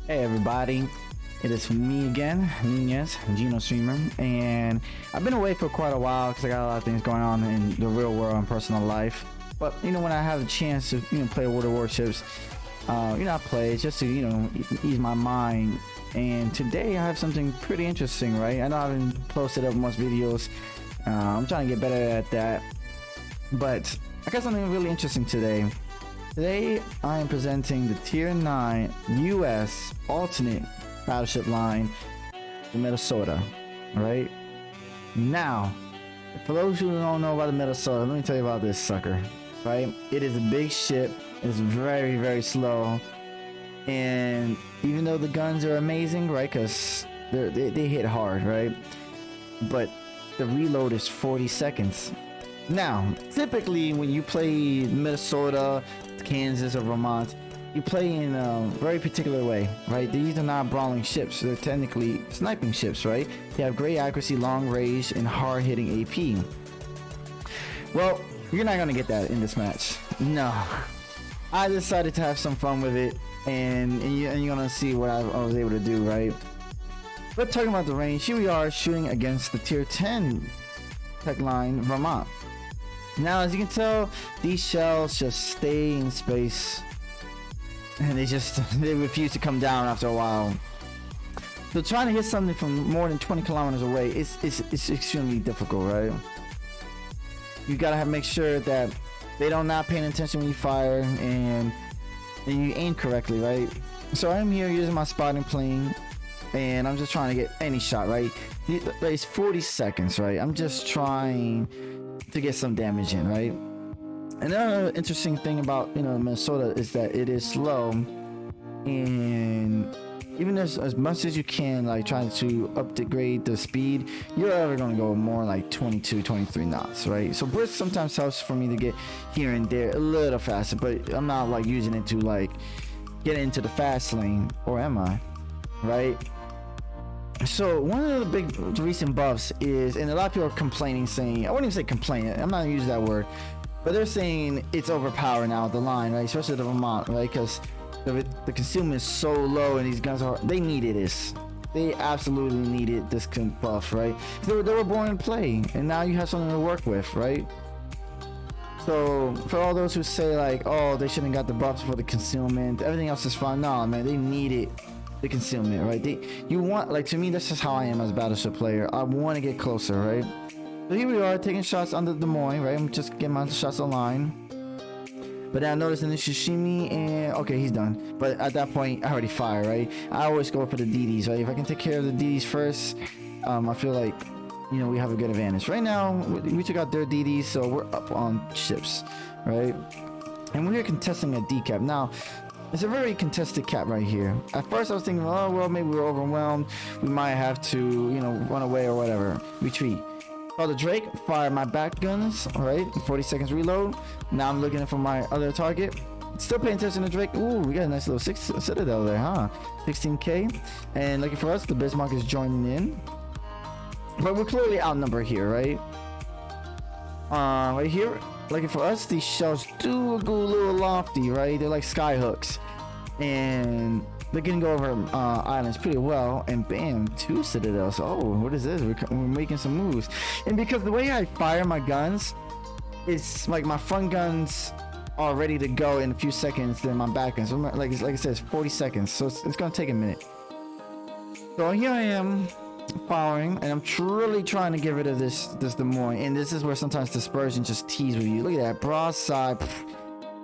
Hey everybody, it is me again, Nunez, Geno Streamer, and I've been away for quite a while because I got a lot of things going on in the real world and personal life. But when I have the chance to play World of Warships, I play just to ease my mind. And today I have something pretty interesting, right? I know I haven't posted up much videos. I'm trying to get better at that, but I got something really interesting today. Today, I am presenting the Tier 9 US alternate battleship line in Minnesota, right? Now, for those who don't know about the Minnesota, let me tell you about this sucker, right? It is a big ship, it's very, very slow, and even though the guns are amazing, right, because they hit hard, right? But the reload is 40 seconds. Now, typically when you play Minnesota, Kansas, or Vermont, you play in a very particular way, right? These are not brawling ships. They're technically sniping ships, right? They have great accuracy, long range, and hard-hitting AP. Well, you're not gonna get that in this match. No. I decided to have some fun with it, and you're gonna see what I was able to do, right? But talking about the range, here we are shooting against the Tier 10 tech line, Vermont. Now, as you can tell, these shells just stay in space, and they refuse to come down after a while. So trying to hit something from more than 20 kilometers away is extremely difficult, right? You gotta make sure that they don't not paying attention when you fire, and you aim correctly, right? So I'm here using my spotting plane, and I'm just trying to get any shot, right? It's 40 seconds, right? I'm just trying to get some damage in, right? Another interesting thing about Minnesota is that it is slow, and even as much as you can like trying to upgrade the speed, you're ever going to go more like 22-23 knots, right? So burst sometimes helps for me to get here and there a little faster, but I'm not like using it to like get into the fast lane, or am I? Right? So one of the big recent buffs is, and a lot of people are complaining, saying, I wouldn't even say complain, I'm not gonna use that word, but they're saying it's overpowered now, the line, right? Especially the Vermont, right? Because the consumer is so low, and these guns they needed this. They absolutely needed this buff, right? They were born to play, and now you have something to work with, right? So for all those who say like, oh, they shouldn't got the buffs for the concealment, everything else is fine. No, man, they needed the concealment, right? You want, like, to me, that's just how I am as a battleship player. I want to get closer, right? So here we are taking shots under Des Moines, right? I'm just getting my shots aligned. But then I noticed in the Shishimi, and okay, he's done. But at that point, I already fired, right? I always go for the DDs, right? If I can take care of the DDs first, I feel like we have a good advantage. Right now, we took out their DDs, so we're up on ships, right? And we're contesting a decap now. It's a very contested cap right here. At first I was thinking, oh well, maybe we're overwhelmed, we might have to run away or whatever, retreat. So the Drake fired my back guns, alright, 40 seconds reload. Now I'm looking for my other target, still paying attention to Drake. Ooh, we got a nice little citadel there, huh? 16k. And looking for us, the Bismarck is joining in, but we're clearly outnumbered here, right? Right here, looking for us, these shells do go a little lofty, right? They're like sky hooks, and they can go over islands pretty well. And bam, 2 citadels. Oh, what is this? We're making some moves. And because the way I fire my guns, it's like my front guns are ready to go in a few seconds, then my back guns, so like I said, it's 40 seconds, so it's gonna take a minute. So here I am firing, and I'm truly trying to get rid of this Des Moines, and this is where sometimes dispersion just tease with you. Look at that broadside,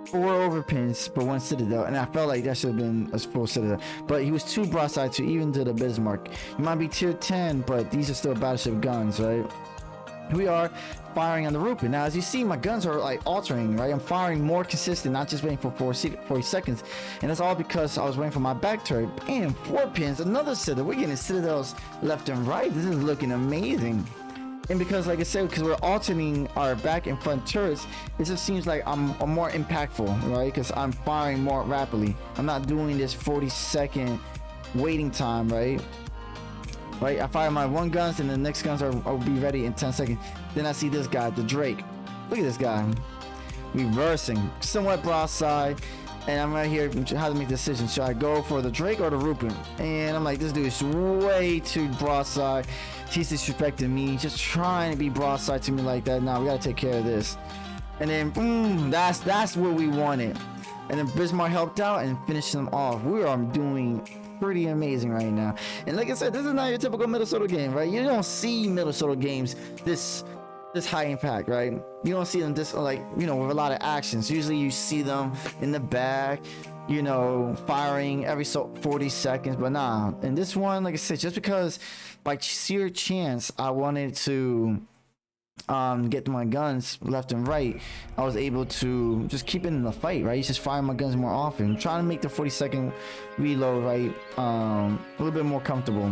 4 overpins but 1 citadel, and I felt like that should have been a full citadel, but he was 2 broadside to even to the Bismarck. You might be tier 10, but these are still battleship guns, right? Here we are firing on the Rupin. Now as you see, my guns are like altering, right? I'm firing more consistent, not just waiting for 40 seconds, and that's all because I was waiting for my back turret. Bam, 4 pins, another citadel. We're getting citadels left and right. This is looking amazing. And because, like I said, because we're alternating our back and front turrets, it just seems like I'm more impactful, right? Because I'm firing more rapidly. I'm not doing this 40-second waiting time, right? Right, I fire my 1 guns, and the next guns will be ready in 10 seconds. Then I see this guy, the Drake. Look at this guy, reversing, somewhat broadside, And I'm right here how to make decisions. Should I go for the Drake or the Rupin? And I'm like, this dude is way too broadside. He's disrespecting me, just trying to be broadside to me like that. Nah, we gotta take care of this. And then boom, that's what we wanted. And then Bismarck helped out and finished them off. We are doing pretty amazing right now. And like I said, this is not your typical Minnesota game, right? You don't see Minnesota games this high impact, right? You don't see them this, like, you know, with a lot of actions. Usually you see them in the back, you know, firing every 40 seconds, but nah. And this one, like I said, just because by sheer chance I wanted to get my guns left and right, I was able to just keep it in the fight, right? Just fire my guns more often, trying to make the 40-second reload, right, a little bit more comfortable.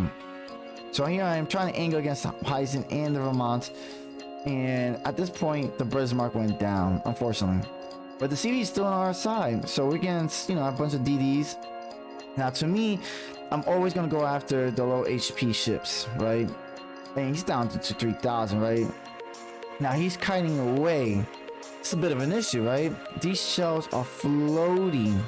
So here I am trying to angle against Heisen and the Vermont. And at this point, the Bismarck went down, unfortunately. But the CV is still on our side, so we're getting, you know, a bunch of DDs. Now, to me, I'm always gonna go after the low HP ships, right? And he's down to 3,000, right? Now he's kiting away. It's a bit of an issue, right? These shells are floating.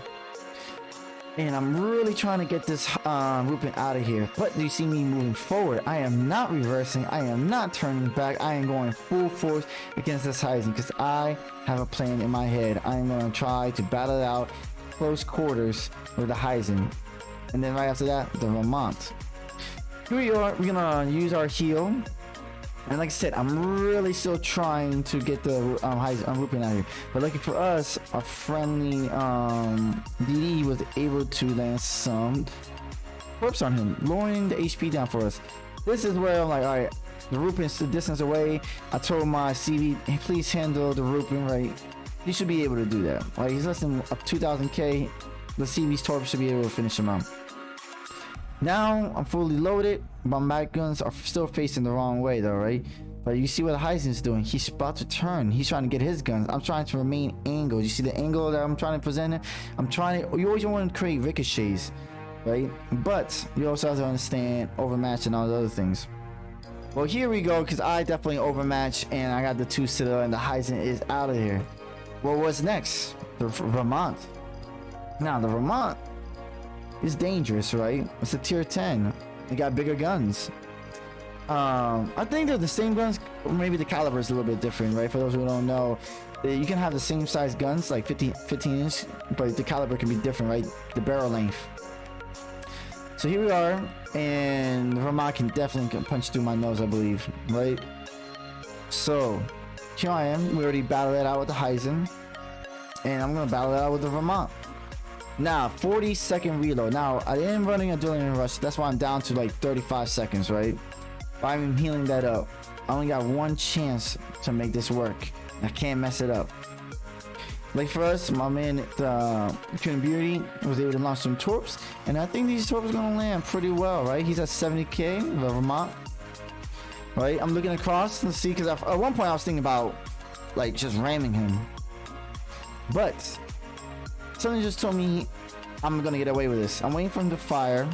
And I'm really trying to get this Rupin out of here. But you see me moving forward. I am not reversing. I am not turning back. I am going full force against this Heisen because I have a plan in my head. I am going to try to battle it out close quarters with the Heisen. And then right after that, the Vermont. Here we are. We're going to use our heal. And like I said, I'm really still trying to get the Rupin out of here. But lucky for us, our friendly DD was able to land some corpse on him, lowering the HP down for us. This is where I'm like, all right, the Rupin's the distance away. I told my CV, hey, please handle the Rupin, right? He should be able to do that. Like, he's less than 2,000k. The CV's torp should be able to finish him out. Now I'm fully loaded. My mag guns are still facing the wrong way though, right? But you see what Heisen's doing. He's about to turn. He's trying to get his guns. I'm trying to remain angled. You see the angle that I'm trying to present it? You always want to create ricochets, right? But you also have to understand overmatch and all the other things. Well, here we go, because I definitely overmatched and I got the 2 Citadel and the Heisen is out of here. Well, what's next? The Vermont. Now the Vermont is dangerous, right? It's a tier 10. They got bigger guns. I think they're the same guns, or maybe the caliber is a little bit different, right? For those who don't know, you can have the same size guns, like 15 inch, but the caliber can be different, right? The barrel length. So here we are, and the Vermont can definitely punch through my nose, I believe, right? So here I am. We already battled it out with the Heisen, and I'm gonna battle it out with the Vermont. Now 40-second reload. Now I am running a adrenaline rush, that's why I'm down to like 35 seconds, right? But I'm healing that up. I only got one chance to make this work. I can't mess it up. Like for us, my man Kuhn Beauty was able to launch some torps, and I think these torps are gonna land pretty well, right? He's at 70k, the Vermont, right? I'm looking across to see, because at one point I was thinking about like just ramming him, but something just told me I'm gonna get away with this. I'm waiting for him to fire,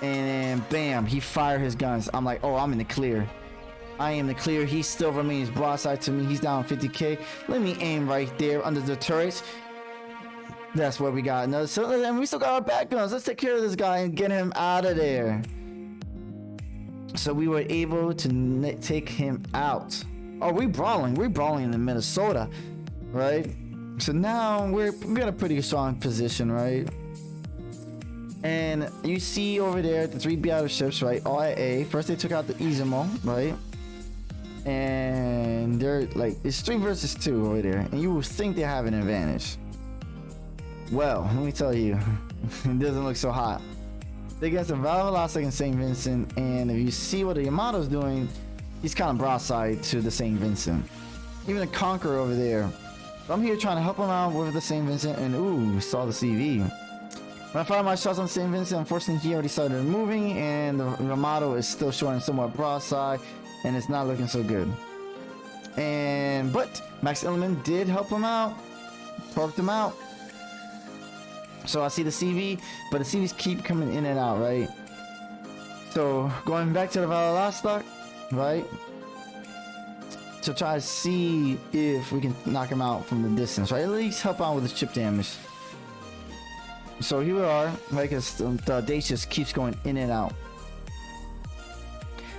and then bam, he fired his guns. I'm like, oh, I'm in the clear. I am the clear. He still remains broadside to me. He's down 50k. Let me aim right there under the turrets. That's what we got. Another, and we still got our back guns. Let's take care of this guy and get him out of there. So we were able to take him out. Oh, we're brawling in the Minnesota, right? So now we're in a pretty strong position, right? And you see over there the 3 battleships, right? All at A. First they took out the Izimo, right? And they're like, it's 3 versus 2 over there, and you would think they have an advantage. Well, let me tell you, it doesn't look so hot. They got the Valvelastic and St. Vincent, and if you see what the Yamato's doing, he's kind of broadside to the St. Vincent. Even the Conqueror over there. I'm here trying to help him out with the St. Vincent, and ooh, saw the CV. When I fired my shots on St. Vincent, unfortunately he already started moving, and the Yamato is still showing somewhat broadside, and it's not looking so good. But Max Element did help him out, torqued him out. So I see the CV, but the CVs keep coming in and out, right? So going back to the Valvelastic, right? To try to see if we can knock him out from the distance, right? At least help out with his chip damage. So here we are, like the Audacious keeps going in and out.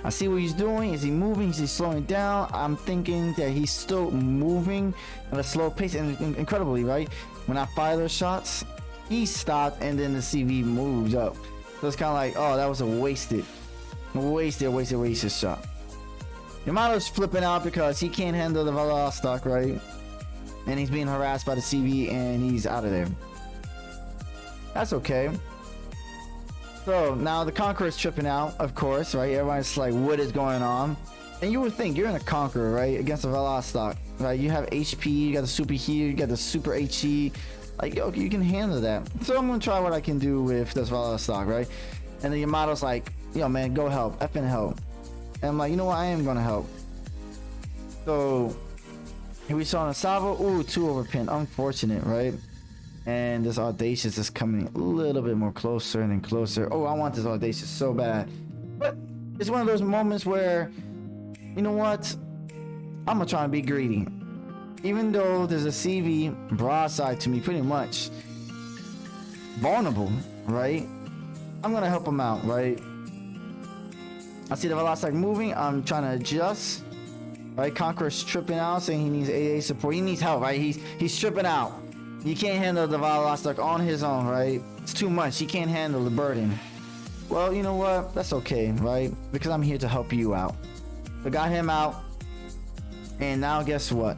I see what he's doing. Is he moving? Is he slowing down? I'm thinking that he's still moving at a slow pace, and incredibly, right? When I fire those shots, he stopped, and then the CV moves up. So it's kind of like, oh, that was a wasted shot. Yamato's flipping out because he can't handle the Velostock, right? And he's being harassed by the CV, and he's out of there. That's okay. So now the Conqueror is tripping out, of course, right? Everyone's like, what is going on? And you would think you're in a Conqueror, right? Against a Velostock, right? You have HP, you got the super heal, you got the super HE. Like, okay, you can handle that. So I'm gonna try what I can do with this Velostock, right? And then Yamato's like, yo, man, go help, effing help. And I'm like, you know what? I am gonna help. So here we saw a Salvo. Ooh, 2 overpin. Unfortunate, right? And this Audacious is coming a little bit more closer and closer. Oh, I want this Audacious so bad. But it's one of those moments where, you know what? I'm gonna try and be greedy. Even though there's a CV broadside to me, pretty much vulnerable, right? I'm gonna help him out, right? I see the Velostock moving. I'm trying to adjust. Right? Conqueror's tripping out, saying he needs AA support. He needs help, right? He's tripping out. He can't handle the Velostock on his own, right? It's too much. He can't handle the burden. Well, you know what? That's okay, right? Because I'm here to help you out. I got him out. And now guess what?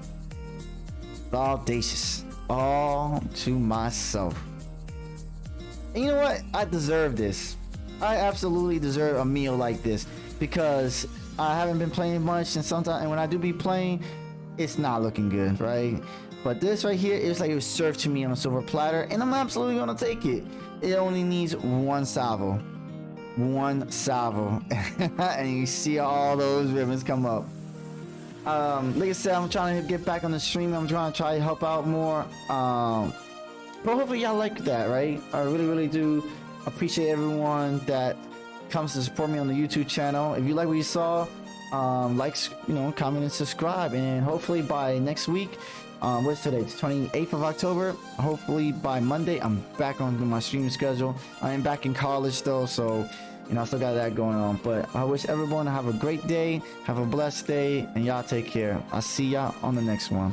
The Audacious. All to myself. And you know what? I deserve this. I absolutely deserve a meal like this. Because I haven't been playing much, and sometimes, and when I do be playing, it's not looking good, right? But this right here, it's like it was served to me on a silver platter, and I'm absolutely gonna take it. It only needs one salvo. One salvo. And you see all those ribbons come up. Like I said, I'm trying to get back on the stream. I'm trying to help out more. But hopefully y'all like that, right? I really do appreciate everyone that comes to support me on the YouTube channel. If you like what you saw, like, you know, comment and subscribe, and hopefully by next week, what's today? It's 28th of October. Hopefully by Monday, I'm back on my streaming schedule. I am back in college though, so you know, I still got that going on. But I wish everyone to have a great day, have a blessed day, and y'all take care. I'll see y'all on the next one.